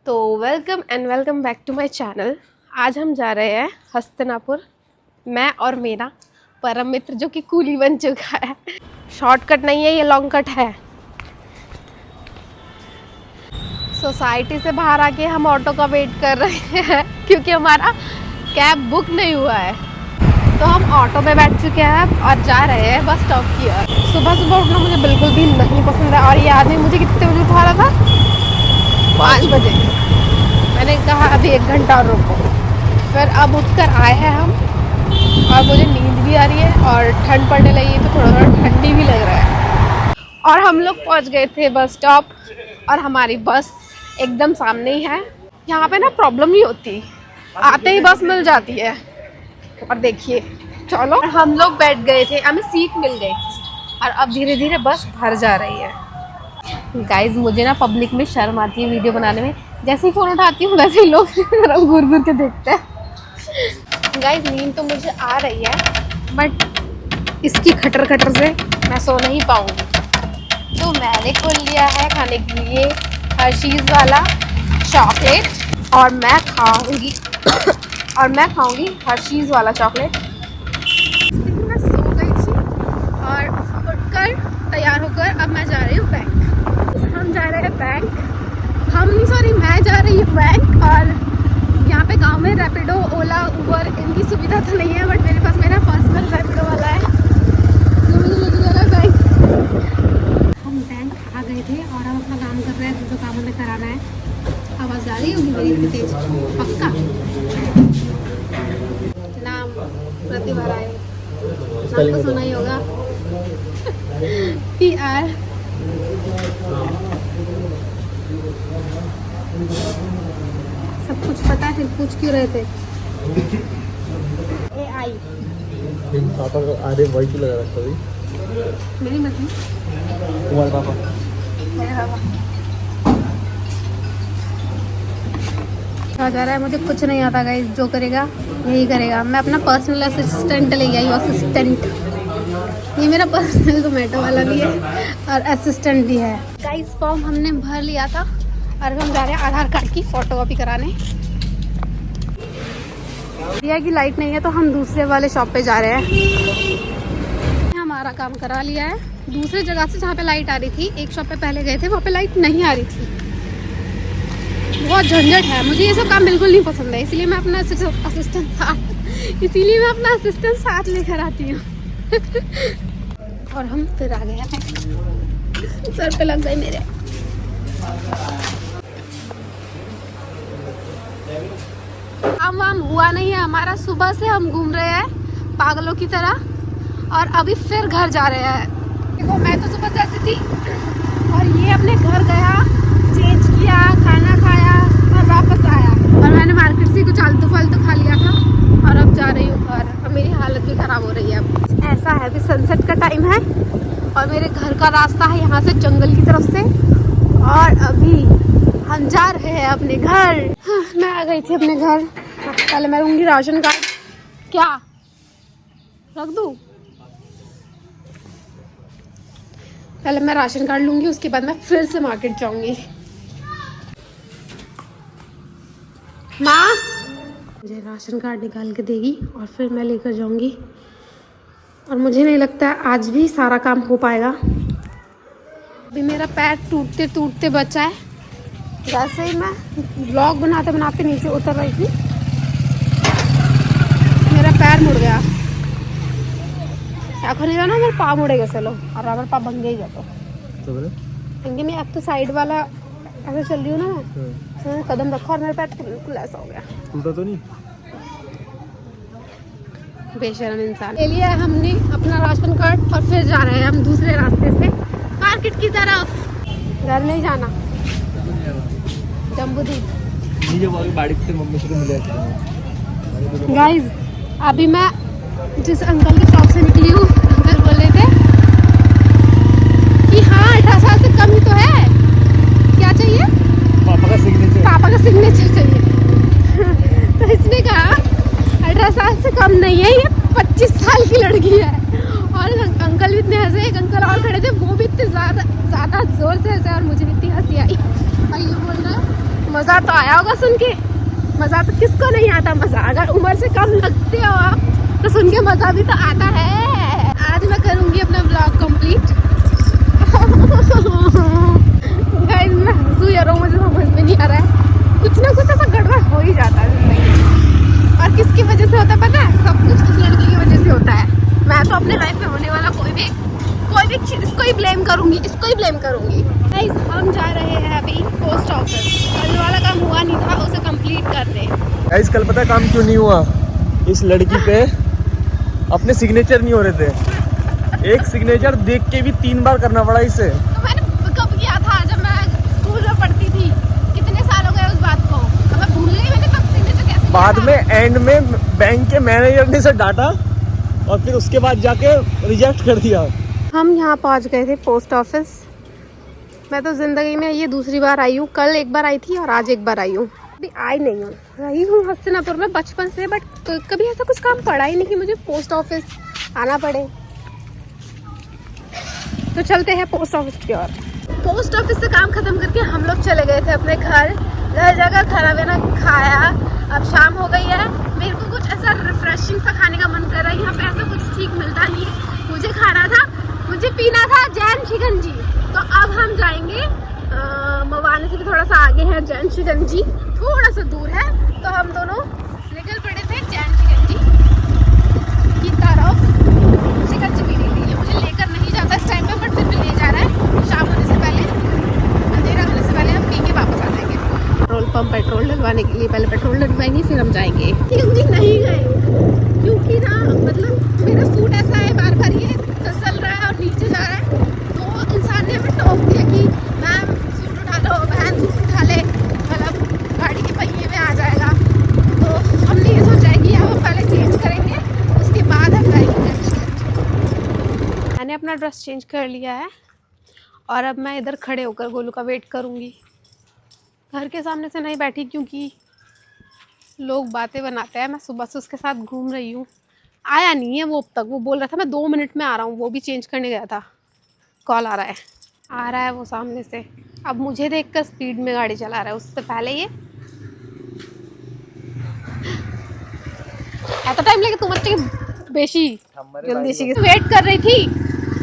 तो welcome and welcome back to my channel. आज हम जा रहे हैं हस्तिनापुर, मैं और मेरा परम मित्र जो कि कूली बन चुका है। शॉर्टकट नहीं है, ये लॉन्ग कट है। सोसाइटी से बाहर आके हम ऑटो का वेट कर रहे हैं क्योंकि हमारा कैब बुक नहीं हुआ है। तो हम ऑटो में बैठ चुके हैं और जा रहे हैं बस स्टॉप की ओर। सुबह सुबह उठना मुझे बिल्कुल भी नहीं पसंद है और ये आदमी मुझे कितने बजे उठा रहा था? 5 बजे। मैंने कहा अभी 1 घंटा और रुको। फिर अब उठकर आए हैं हम और मुझे नींद भी आ रही है और ठंड पड़ने लगी है, तो थोड़ा थोड़ा ठंडी भी लग रहा है। और हम लोग पहुंच गए थे बस स्टॉप और हमारी बस एकदम सामने ही है। यहाँ पे ना प्रॉब्लम नहीं होती, आते ही बस मिल जाती है। और देखिए, चलो हम लोग बैठ गए थे, हमें सीट मिल गई और अब धीरे धीरे बस भर जा रही है। गाइज मुझे ना पब्लिक में शर्म आती है वीडियो बनाने में। जैसे ही फ़ोन उठाती हूँ वैसे ही लोग घूर घूर के देखते हैं। गाइज नींद तो मुझे आ रही है बट इसकी खटर खटर से मैं सो नहीं पाऊँगी। तो मैंने खोल लिया है खाने के लिए हर्शीज़ वाला चॉकलेट और मैं खाऊंगी हर्शीज़ वाला चॉकलेट। मैं सो गई थी और उठकर तैयार होकर अब मैं जा रही हूँ बैंक। हम जा रहे हैं बैंक, मैं जा रही हूँ बैंक। और यहाँ पे गांव में रैपिडो, ओला, उबर इनकी सुविधा तो नहीं है बट मेरे पास मेरा पर्सनल रैपिडो वाला है जो मुझे लेके जा रहा है बैंक। हम बैंक आ गए थे और हम अपना काम कर रहे हैं जो काम हमें कराना है। आवाज़ आ रही होगी मेरी इतनी तेज? पक्का नाम प्रतिभा राय, नाम तो सुना ही होगा। PR सब कुछ पता है, फिर पूछ क्यों रहे थे? AI पापा को आधे वही क्यों लगा रखा है? मेरी मर्जी। तुम्हारे पापा? मेरे पापा कहा जा रहा है मुझे कुछ नहीं आता गाइस, जो करेगा यही करेगा। मैं अपना पर्सनल असिस्टेंट ले आई हूँ। असिस्टेंट, ये मेरा पर्सनल जोमेटो वाला भी है और असिस्टेंट भी है। गाइस फॉर्म हमने भर लिया था और हम जा रहे हैं आधार कार्ड की फोटोकॉपी कराने। दिया की लाइट नहीं है तो हम दूसरे वाले शॉप पे जा रहे हैं। हमारा काम करा लिया है दूसरे जगह से जहाँ पे लाइट आ रही थी। एक शॉप पे पहले गए थे, वहाँ पे लाइट नहीं आ रही थी। बहुत झंझट है, मुझे ये सब काम बिल्कुल नहीं पसंद है, इसीलिए मैं अपना असिस्टेंट साथ लेकर आती हूँ। और हम फिर आ गए हैं, सर पे लग गए मेरे। काम हुआ नहीं है हमारा, सुबह से हम घूम रहे हैं पागलों की तरह और अभी फिर घर जा रहे हैं। देखो मैं तो सुबह से ऐसी थी और ये अपने घर गया, चेंज किया, खाना खाया और वापस आया। और मैंने मार्केट से कुछ आलतू फालतू खा लिया था और अब जा रही हूँ घर। अब मेरी हालत भी ख़राब हो रही है। अब ऐसा है, अभी सनसेट का टाइम है और मेरे घर का रास्ता है यहाँ से जंगल की तरफ से और अभी हम जा रहे हैं अपने घर। हाँ, मैं आ गई थी अपने घर। पहले मैं लूँगी राशन कार्ड। क्या रख दूँ? पहले मैं राशन कार्ड लूँगी, उसके बाद मैं फिर से मार्केट जाऊँगी। माँ मुझे राशन कार्ड निकाल के देगी और फिर मैं लेकर जाऊँगी। और मुझे नहीं लगता है आज भी सारा काम हो पाएगा। अभी मेरा पैर टूटते टूटते बचा है। जैसे ही मैं व्लॉग बनाते बनाते नीचे उतर रही थी मेरा पैर मुड़ गया। क्या करेगा ना, मेरा पाँव मुड़ेगा। चलो और मेरा पाँव भंग ही जाता क्योंकि मैं अब तो साइड वाला ऐसे चल रही हूँ ना, मैं कदम रखा और मेरा पैर बिल्कुल ऐसा हो गया। टूटा तो नहीं? बेशरम इंसान। ले लिया है हमने अपना राशन कार्ड और फिर जा रहे हैं हम दूसरे रास्ते से मार्केट की तरफ। घर नहीं जाना, जम्बूदीप। गाइज अभी मैं जिस अंकल के शॉप से निकली हूँ, अंकल बोल रहे थे कि हाँ 18 साल से कम ही तो है। क्या चाहिए? पापा का सिग्नेचर चाहिए। तो इसने कहा 18 साल से कम नहीं है, ये 25 साल की लड़की है। और अंकल भी इतने हंसे, एक अंकल और खड़े थे वो भी इतने ज़्यादा ज़ोर से हंसे और मुझे भी इतनी हंसी आई। और ये बोल रहा है मज़ा तो आया होगा सुन के। मज़ा तो किसको नहीं आता मज़ा, अगर उम्र से कम लगते हो आप तो सुन के मज़ा भी तो आता है। आज मैं करूँगी अपना ब्लॉग कंप्लीट। गाइस मैं हंसू या रो मुझे समझ में नहीं आ रहा है, कुछ ना कुछ ऐसा गड़बड़ हो ही जाता है जिंदगी में। और किसकी वजह से होता है पता है? सब कुछ उस लड़की की वजह से होता है। मैं तो अपने लाइफ में होने वाला कोई भी चीज़ इसको ही ब्लेम करूँगी, इसको ही ब्लेम करूँगी। गाइस हम जा रहे हैं अभी पोस्ट ऑफिस, कल वाला काम हुआ नहीं था उसे कंप्लीट करने। गाइस कल पता है काम क्यों नहीं हुआ? इस लड़की पे अपने सिग्नेचर नहीं हो रहे थे। एक सिग्नेचर देख के भी 3 बार करना पड़ा इसे। तो मैंने कब किया था? जब मैं स्कूल में पढ़ती थी। कितने साल हो गए उस बात को, तो मैं भूल गई मैंने कब सिग्नेचर कैसे बाद में एंड में बैंक के मैनेजर ने इसे डांटा और फिर उसके बाद जाके रिजेक्ट कर दिया। हम यहाँ पहुँच गए थे पोस्ट ऑफिस। मैं तो ज़िंदगी में ये दूसरी बार आई हूँ, कल एक बार आई थी और आज एक बार आई हूँ। अभी आई नहीं हूँ, रही हूँ हस्तिनापुर में बचपन से, बट कभी ऐसा कुछ काम पड़ा ही नहीं कि मुझे पोस्ट ऑफिस आना पड़े। तो चलते हैं पोस्ट ऑफिस की ओर। पोस्ट ऑफिस से काम खत्म करके हम लोग चले गए थे अपने घर जाकर खाना वाना खाया। अब शाम हो गई है, मेरे को कुछ ऐसा रिफ्रेशिंग सा खाने का मन कर रहा है। यहाँ पे ऐसा कुछ ठीक मिलता नहीं है। मुझे खाना था, मुझे पीना था जैन शिकंजी। तो अब हम जाएंगे मवाने से भी थोड़ा सा आगे है जैन शिकंजी, थोड़ा सा दूर है। तो हम दोनों निकल पड़े थे जैन शिकंजी की तरफ शिकंजी पीने के लिए। मुझे लेकर नहीं जाता इस टाइम पे, बट फिर भी ले जा रहा है। शाम होने से पहले, अंधेरा होने से पहले हम पी के वापस आ जाएंगे। पेट्रोल पंप पेट्रोल डलवाने के लिए पहले पेट्रोल डलवाएंगे फिर हम जाएंगे। शिकंजी नहीं गए क्योंकि ना मतलब मेरा सूट ऐसा है बार बार ये फिसल रहा है और नीचे जा रहा है। तो इंसान ने हमें टोक दिया कि मैम सूट उठा लो, बहन सूट उठा ले, मतलब गाड़ी के पहिए में आ जाएगा। तो हमने ये सोचा है कि हम पहले चेंज करेंगे, उसके बाद हम जाएंगे। मैंने अपना ड्रेस चेंज कर लिया है और अब मैं इधर खड़े होकर गोलू का वेट करूँगी। घर के सामने से नहीं बैठी क्योंकि लोग बातें बनाते हैं। मैं सुबह से उसके साथ घूम रही हूँ, आया नहीं है वो अब तक। वो बोल रहा था मैं 2 मिनट में आ रहा हूँ, वो भी चेंज करने गया था। कॉल आ रहा है वो सामने से। अब मुझे देखकर स्पीड में गाड़ी चला रहा है, उससे पहले ये ऐसा टाइम लगे तुम अच्छे बेशी जल्दी से वेट कर रही थी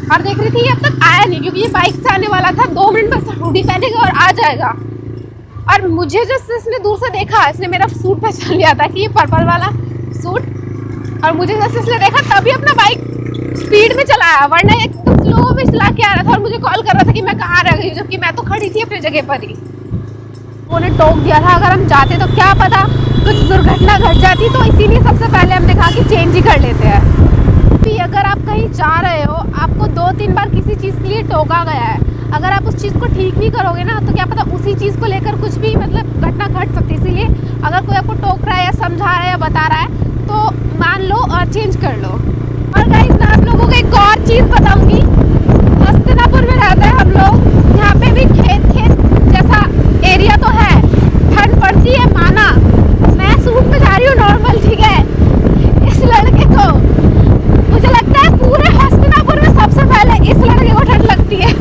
और देख रही थी अब तक आया नहीं, क्योंकि ये बाइक से आने वाला था। 2 मिनट बस हुडी पहनेगा और आ जाएगा। और मुझे जैसे इसने दूर से देखा, इसने मेरा सूट पहचान लिया था कि ये पर्पल वाला सूट, और मुझे जैसे इसने देखा तभी अपना बाइक स्पीड में चलाया, वरना एकदम स्लो में चला के आ रहा था और मुझे कॉल कर रहा था कि मैं कहाँ रह गई, जबकि मैं तो खड़ी थी अपनी जगह पर ही। उन्होंने टोक दिया था, अगर हम जाते तो क्या पता कुछ दुर्घटना घट जाती। तो इसीलिए सबसे पहले हमने कहा कि चेंज ही कर लेते हैं। भी अगर आप कहीं जा रहे हो, आपको 2-3 बार किसी चीज़ के लिए टोका गया है, अगर आप उस चीज़ को ठीक भी करोगे ना तो क्या पता उसी चीज़ को लेकर कुछ भी मतलब घटना घट सकती है। इसीलिए अगर कोई आपको टोक रहा है या समझा रहा है या बता रहा है तो मान लो और चेंज कर लो। और गाइस मैं आप लोगों को एक और चीज़ बताऊंगी, हस्तिनापुर में रहते हैं हम लोग, यहाँ पे भी खेत जैसा एरिया तो है, ठंड पड़ती है माना। मैं सूट में जा रही हूँ नॉर्मल, ठीक है। इस लड़के को मुझे लगता है पूरे हस्तिनापुर में सबसे पहले इस लड़के को ठंड लगती है।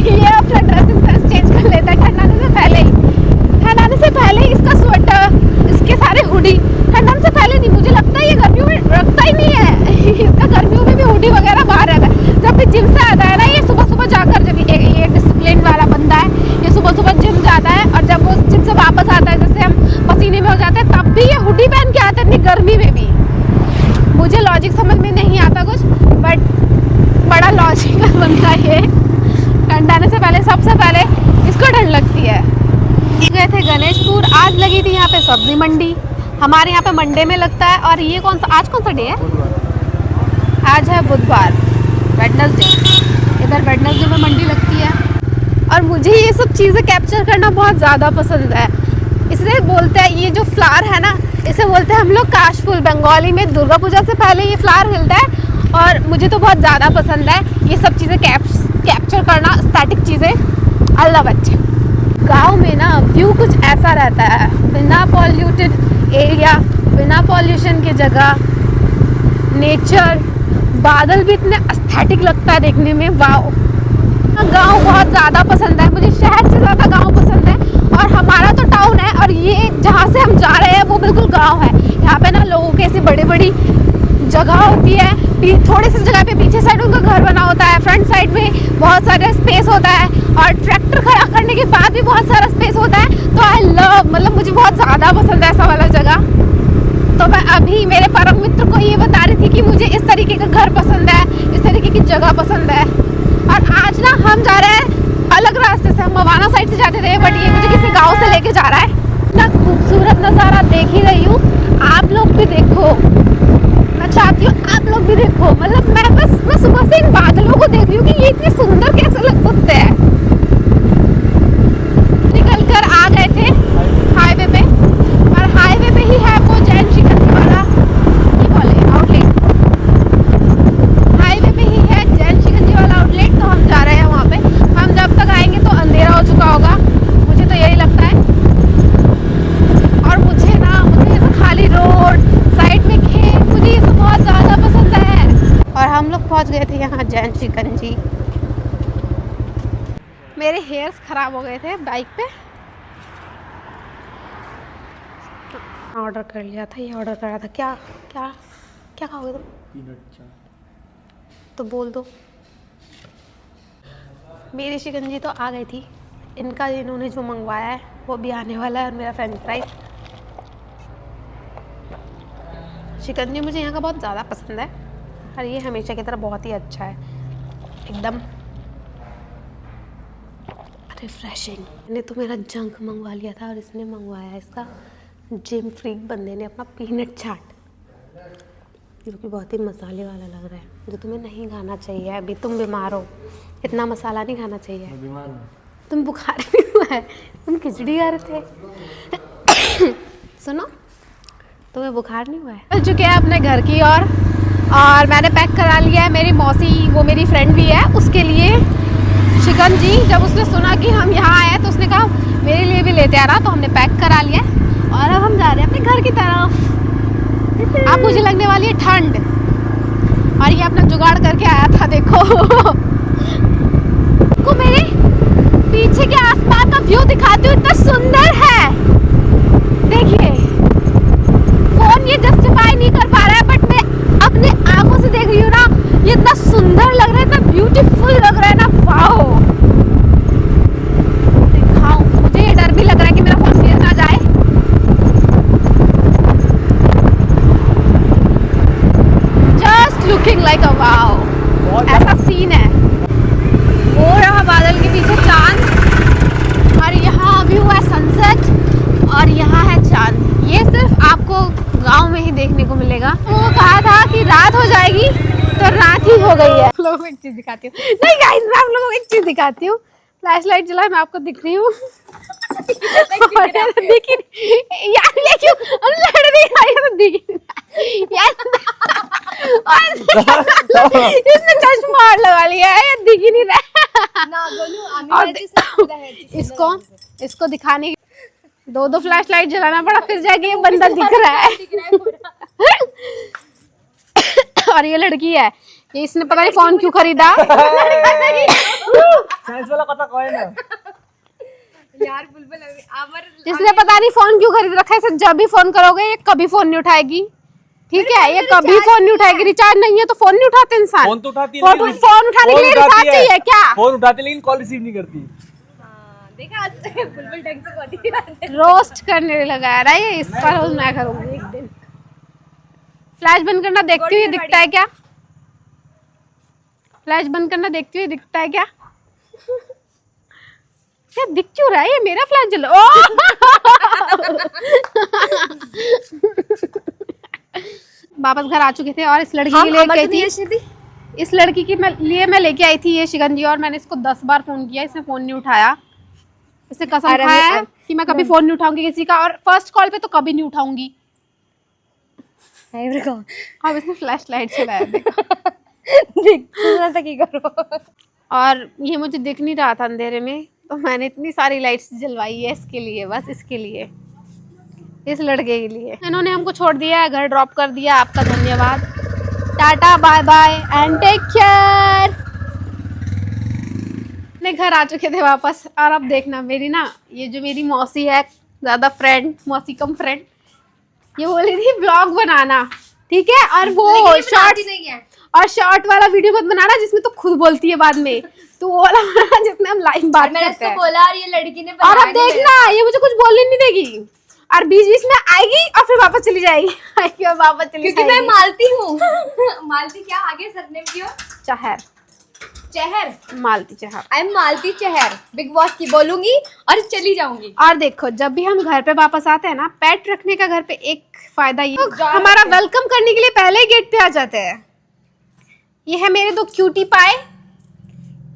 ये अपना ड्रेसिंग सेंस चेंज कर लेता है ठंड आने से पहले ही। ठंड आने से पहले ही इसका स्वेटर, इसके सारे हुडी, ठंड आने से पहले नहीं। मुझे लगता है ये गर्मियों में रखता ही नहीं है। इसका गर्मियों में भी हुडी वगैरह बाहर रहता है। जब भी जिम से आता है ना, ये सुबह सुबह जाकर, जब ये डिसिप्लिन वाला बंदा है, ये सुबह सुबह जिम जाता है और जब वो जिम से वापस आता है, जैसे हम पसीने में हो जाते हैं, तब भी ये हुडी पहन के आता है इतनी गर्मी में भी। मुझे लॉजिक समझ में नहीं आता कुछ, बट बड़ा लॉजिकल बनता है ये। ठंड आने से पहले सबसे पहले इसको ठंड लगती है। गए थे गणेशपुर, आज लगी थी यहाँ पे सब्जी मंडी। हमारे यहाँ पे मंडे में लगता है। और ये आज कौन सा डे है? आज है बुधवार, वेडनेसडे। इधर वेडनेसडे में मंडी लगती है। और मुझे ये सब चीज़ें कैप्चर करना बहुत ज़्यादा पसंद है। इसे बोलते हैं, ये जो फ्लावर है ना, इसे बोलते हैं हम लोग काशफुल। बंगाली में दुर्गा पूजा से पहले ये फ्लावर हिलता है और मुझे तो बहुत ज़्यादा पसंद है ये सब चीज़ें कैप्चर करना, स्टैटिक चीज़ें। I love it. गाँव में ना व्यू कुछ ऐसा रहता है, बिना पॉल्यूटेड एरिया, बिना पॉल्यूशन की जगह, नेचर, बादल भी इतने एस्थेटिक लगता है देखने में। वाओ, गांव बहुत ज़्यादा पसंद है मुझे, शहर से ज़्यादा गांव पसंद है। और हमारा तो टाउन है और ये जहाँ से हम जा रहे हैं वो बिल्कुल गांव है। यहाँ पे ना लोगों की ऐसी बड़ी बड़ी जगह होती है, थोड़ी सी जगह पे पीछे साइड उनका घर बना होता है, फ्रंट साइड में बहुत सारा स्पेस होता है और ट्रैक्टर खड़ा करने के बाद भी बहुत सारा स्पेस होता है। तो आई लव, मतलब मुझे बहुत ज़्यादा पसंद है ऐसा वाला जगह। तो मैं अभी मेरे परम मित्र को ये बता रही थी कि मुझे इस तरीके का घर पसंद है, इस तरीके की जगह पसंद है। और आज ना हम जा रहे हैं अलग रास्ते से, हम मवाना साइड से जाते थे बट ये मुझे किसी गाँव से लेके जा रहा है। इतना खूबसूरत नज़ारा देख ही रही हूँ, आप लोग भी देखो, मैं चाहती हूँ आप लोग भी देखो। मतलब मैं सुबह से इन बादलों को देख रही हूँ कि ये इतने सुंदर कैसे लग सकते हैं। निकल कर आ गए थे हाईवे पे और हाईवे पे ही है वो जैन शिकंजी वाला ये बोले आउटलेट, हाईवे पे ही है जैन शिकंजी वाला आउटलेट। तो हम जा रहे हैं वहाँ पे। हम जब तक आएंगे तो अंधेरा हो चुका होगा, मुझे तो यही लगता है। और मुझे ऐसा खाली रोड, साइड में खेत, मुझे ये सब बहुत ज़्यादा पसंद है। और हम लोग पहुंच गए थे यहाँ जैन शिकंजी। मेरे हेयर्स ख़राब हो गए थे बाइक पे, ऑर्डर कर लिया था, ये ऑर्डर करा था। क्या क्या क्या खाओगे तुम? पीनट चाट। तो बोल दो। मेरी शिकंजी तो आ गई थी, इनका इन्होंने जो मंगवाया है वो भी आने वाला है और मेरा फ्रेंच फ्राइज। शिकंजी मुझे यहाँ का बहुत ज़्यादा पसंद है और ये हमेशा की तरह बहुत ही अच्छा है, एकदम रिफ्रेशिंग। मैंने तो मेरा जंक मंगवा लिया था और इसने मंगवाया है इसका जिम फ्रीक बंदे ने अपना पीनट चाट, जो कि बहुत ही मसाले वाला लग रहा है, जो तुम्हें नहीं खाना चाहिए। अभी तुम बीमार हो, इतना मसाला नहीं खाना चाहिए। मैं बीमार हूँ। तुम बुखार नहीं हुआ है, तुम खिचड़ी खा रहे थे। सुनो, तुम्हें बुखार नहीं हुआ है? चल चुके हैं अपने घर की और मैंने पैक करा लिया है। मेरी मौसी, वो मेरी फ्रेंड भी है, उसके लिए शिकंजी। जब उसने सुना कि हम यहाँ आए तो उसने कहा मेरे लिए भी लेते आना, तो हमने पैक करा लिया और अब हम जा रहे हैं अपने घर की तरफ। अब मुझे लगने वाली है ठंड और ये अपना जुगाड़ करके आया था। देखो को मेरे पीछे के आसपास का व्यू दिखाती हूँ, इतना सुंदर है। देखिए, फोन ये जस्टिफाई नहीं कर पा रहा है बट मैं अपने आंखों से देख रही हूँ ना, ये इतना सुंदर लग रहा है, इतना ब्यूटीफुल लग रहा है ना। वाओ, दिखाऊं? मुझे ये डर भी लग रहा है कि मेरा फोन गिर ना जाए। Just looking like a wow, ऐसा सीन है। वो रहा बादल के पीछे चांद और यहाँ व्यू है सनसेट और यहाँ है चांद। ये सिर्फ आपको गांव में ही देखने को मिलेगा। वो कहा था कि रात हो जाएगी तो रात ही हो गई है। आप लोगों को एक चीज दिखाती हूँ, नहीं गाइस, मैं आप लोगों को एक चीज दिखाती हूँ। फ्लैश लाइट जला, मैं आपको दिख रही हूँ। देखिए यार, ये क्यों हम लड़ रही है? तो देखिए यार, इसने चश्मा और लगा लिया है, ये दिख ही नहीं रहा ना। इसको दिखाने दो फ्लैश लाइट जलाना पड़ा, फिर जाके ये बंदा दिख रहा है। और ये लड़की है, ये इसने पता नहीं फोन क्यों खरीदा। यार बुलबुल इसने पता नहीं फोन क्यों खरीद रखा है। इसे जब भी फोन करोगे ये कभी फोन नहीं उठाएगी, ठीक है? ये कभी फोन नहीं उठाएगी। रिचार्ज नहीं है तो फोन नहीं उठाते इंसान। फोन तो उठाती है, फोन उठाने के लिए रिचार्ज चाहिए क्या? फोन उठाती लेकिन कॉल रिसीव नहीं करती। देखा बुलबुल ढंग से बॉडी रोस्ट करने लगा है ये, इसका रोज मैं करूंगी एक दिन। फ्लैश बंद करना, देखती हुई दिखता है क्या? फ्लैश बंद करना, देखती हुई दिखता है क्या? क्या दिख क्यों रहा है? ये मेरा फ्लैश जल। वापस घर आ चुके थे और इस लड़की के लिए गई थी। इस लड़की की लिए मैं लेके आई थी ये शिकंजी और मैंने इसको 10 बार फोन किया, इसने फोन नहीं उठाया। इसने कसम खाया है कि मैं कभी फोन नहीं उठाऊंगी किसी का, और फर्स्ट कॉल पे तो कभी नहीं उठाऊंगी। अब इसने फ्लैश लाइट चलाया, देखो। और ये मुझे दिख नहीं रहा था अंधेरे में, तो मैंने इतनी सारी लाइट्स जलवाई है इसके लिए, बस इसके लिए, इस लड़के के लिए। इन्होंने हमको छोड़ दिया है, घर ड्रॉप कर दिया। आपका धन्यवाद। Tata, bye bye and take care. अपने घर आ चुके थे वापस। और अब देखना मेरी ना, ये जो मेरी मौसी है, ज़्यादा फ्रेंड, मौसी कम फ्रेंड, ये बोली थी ब्लॉग बनाना, ठीक है, और वो शॉर्ट नहीं है। और शॉर्ट वाला वीडियो मत बनाना जिसमें तो खुद बोलती है बाद में, तो वो वाला बनाना जिसमें हम लाइव बात मैंने करते उसको हैं। बोला और ये लड़की ने और अब देखना ये मुझे कुछ बोलने नहीं देगी, और बीच बीच में आएगी और फिर वापस चली जाएगी, आएगी और वापस चली क्योंकि जाएगी। मैं मालती हूँ। मालती क्या आगे सरनेम की हो? Chahar, Chahar. Malti Chahar. I am Malti Chahar. Bigg Boss की बोलूंगी और चली जाऊंगी। और देखो जब भी हम घर पे वापस आते हैं ना, पेट रखने का घर पे एक फायदा ये, हमारा वेलकम करने के लिए पहले ही गेट पे आ जाते हैं। ये है मेरे दो क्यूटी पाए,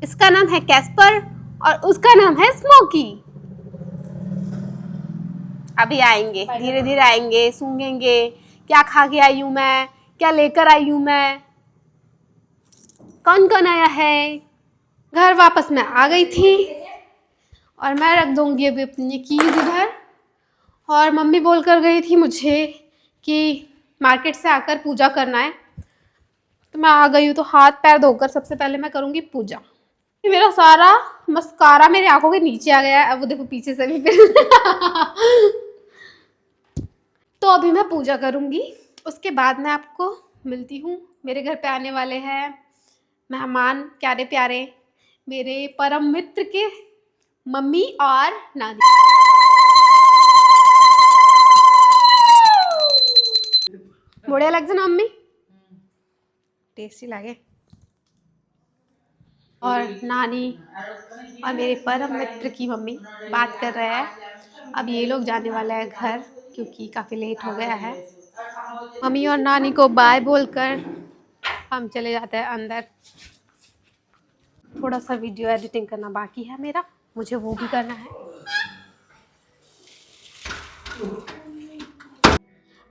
इसका नाम है कैस्पर और उसका नाम है स्मोकी। अभी आएंगे, धीरे धीरे आएंगे, सूंघेंगे क्या खा के आई हूं मैं, क्या लेकर आई हूं मैं, कौन कौन आया है। घर वापस मैं आ गई थी और मैं रख दूंगी अभी अपनी कीज इधर। और मम्मी बोल कर गई थी मुझे कि मार्केट से आकर पूजा करना है, तो मैं आ गई हूँ। तो हाथ पैर धोकर सबसे पहले मैं करूँगी पूजा। मेरा सारा मस्कारा मेरे आंखों के नीचे आ गया है, अब वो देखो पीछे से भी फिर तो अभी मैं पूजा करूँगी, उसके बाद मैं आपको मिलती हूँ। मेरे घर पे आने वाले हैं मेहमान प्यारे प्यारे, मेरे परम मित्र के मम्मी और नानी। बढ़िया लग ना मम्मी, टेस्टी लगे। और नानी और मेरे परम मित्र की मम्मी बात कर रहे हैं। अब ये लोग जाने वाले हैं घर, क्योंकि काफ़ी लेट हो गया है। मम्मी और नानी को बाय बोलकर हम चले जाते हैं अंदर। थोड़ा सा वीडियो एडिटिंग करना बाकी है मेरा, मुझे वो भी करना है।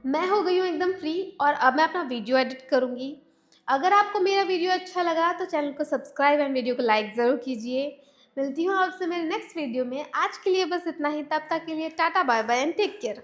मैं हो गई हूँ एकदम फ्री और अब मैं अपना वीडियो एडिट करूँगी। अगर आपको मेरा वीडियो अच्छा लगा तो चैनल को सब्सक्राइब एंड वीडियो को लाइक ज़रूर कीजिए। मिलती हूँ आपसे मेरे नेक्स्ट वीडियो में। आज के लिए बस इतना ही, तब तक के लिए tata bye bye and take care.